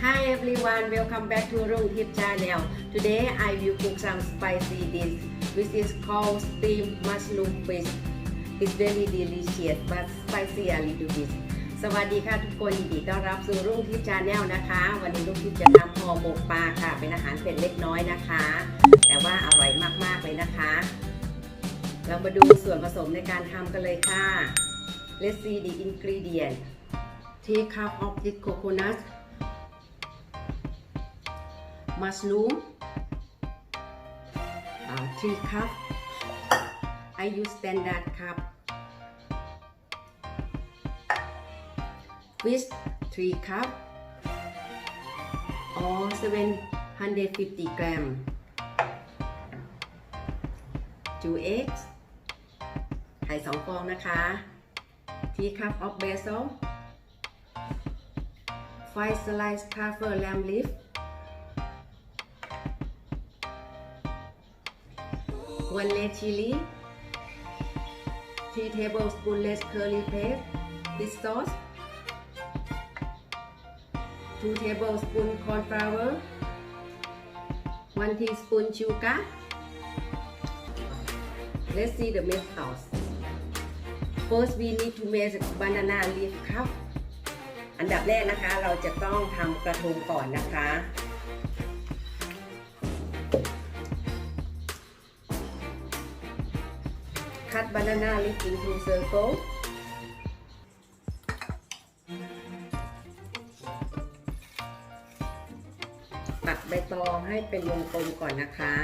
Hi everyone, welcome back to Rung Tip channel. Today I will cook some spicy dish which is called steamed mushroom fish. It's very delicious but spicy a little bit. สวัสดีค่ะทุกคนยินดีต้อนรับสู่รุ่งทิพย์ชาแนลนะคะวันนี้รุ่งทิพย์จะทำห่อหมกปลาค่ะเป็นอาหารเผ็ดเล็กน้อยนะคะแต่ว่าอร่อยมากๆเลยนะคะเรามาดูส่วนผสมในการทำกันเลยค่ะ Let's see the ingredient. 3 cup of thick coconut, mushroom, 3 cup. I use standard cup. Fish 3 cup or 750 gram. 2 eggs ไข่2ฟองนะคะ3 cup of basil, 5 sliced kaffir lamb leaf, 1 red chili, 3 tablespoons less curry paste, fish sauce, 2 tablespoons corn flour, 1 teaspoon sugar. Let's see the method. First we need to make banana leaf cup. อันดับแรกนะคะเราจะต้องทำกระทงก่อนนะคะ Cut banana leaf into circle. ตัดใบตองให้เป็นวงกลมก่อนนะคะ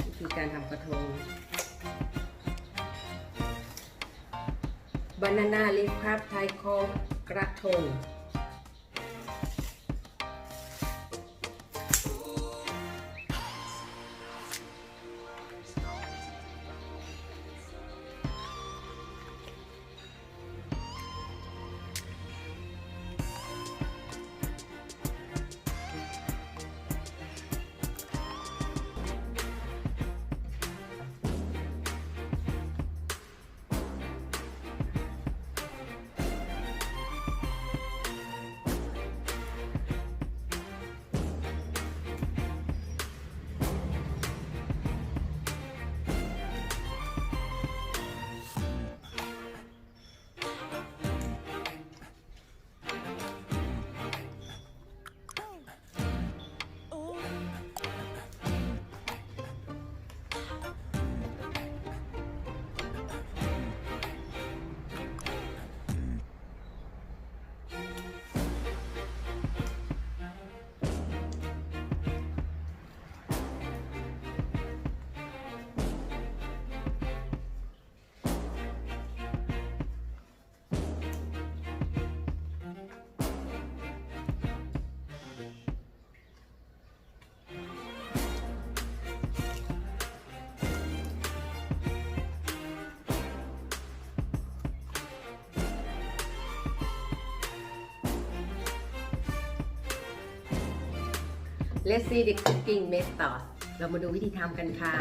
วิธีการทำกระทง Banana leaf cup ไทยคอกระทงLet's see the cooking method. เรามาดูวิธีทำกันค่ะ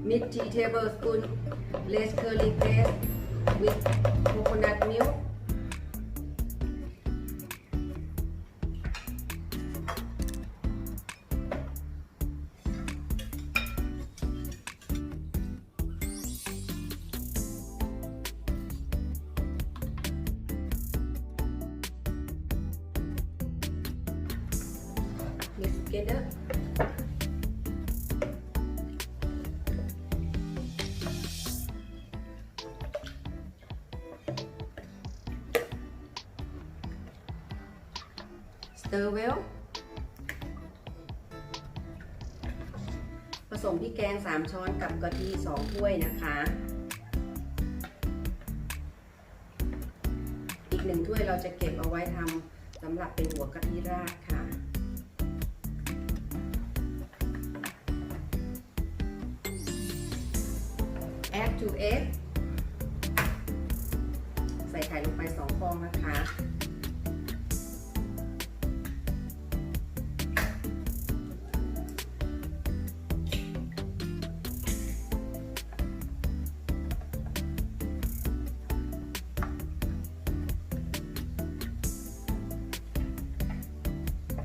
Mix 3 tablespoons less curry paste with coconut milk. Mix together. Stir well. ผสมพริกแกง3ช้อนกับกะทิ2ถ้วยนะคะอีก1ถ้วยเราจะเก็บเอาไว้ทำสำหรับเป็นหัวกะทิราดค่ะAdd 2 eggs ใส่ไข่ลงไป2ฟองนะคะ 1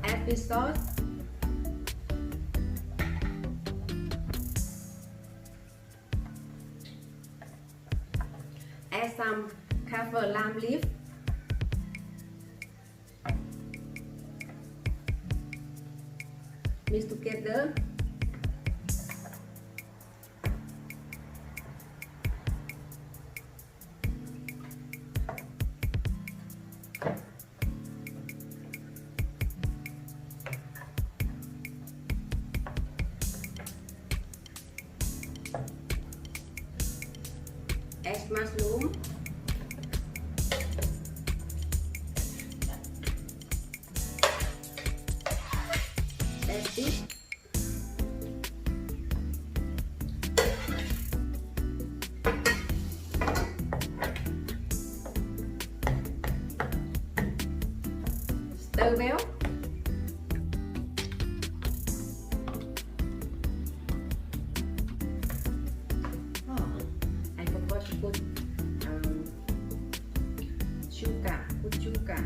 add fish sauce, add some kaffir lime leaf, mix together. Add mushroom, that's it. Stir well. I forgot to put sugar. Put sugar.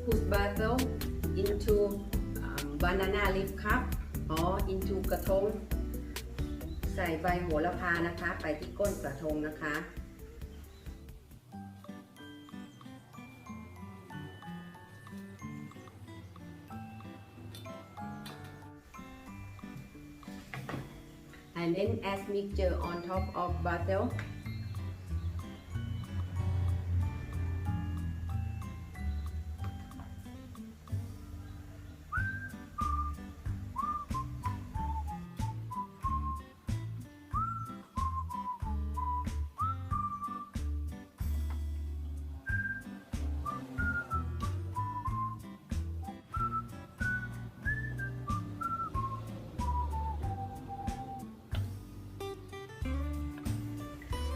Put basil into banana leaf cup or into กระทงใส่ใบโหระพานะคะไปที่ก้นกระทงนะคะ and then add mixture on top of basil.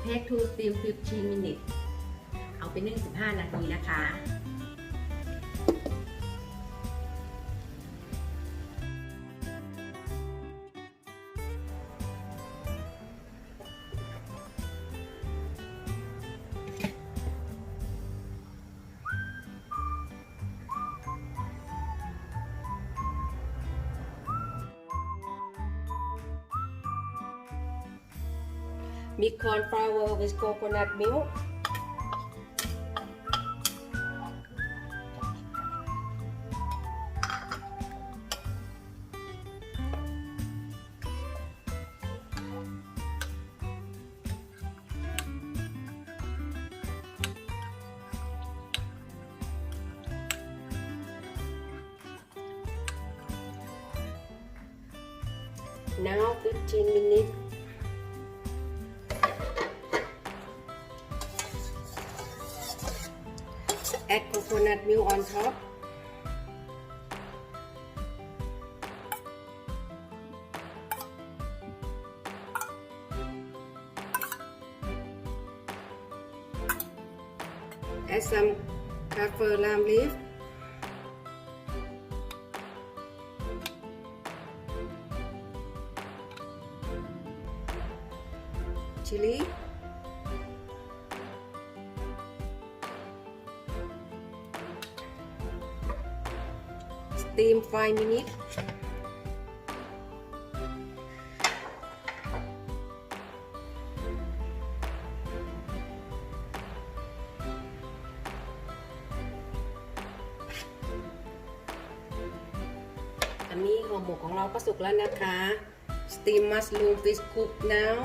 Take to steam 15 minutes เอาไปนึ่ง15 นาทีนะคะ Mix corn flour with coconut milk. Now 15 minutes. Add coconut milk on top. Add some kaffir lime leaf. Chili. Steam 5 minutes.อันนี้ห่อหมกของเราก็สุกแล้วนะคะ Steam mushroom fish cook now.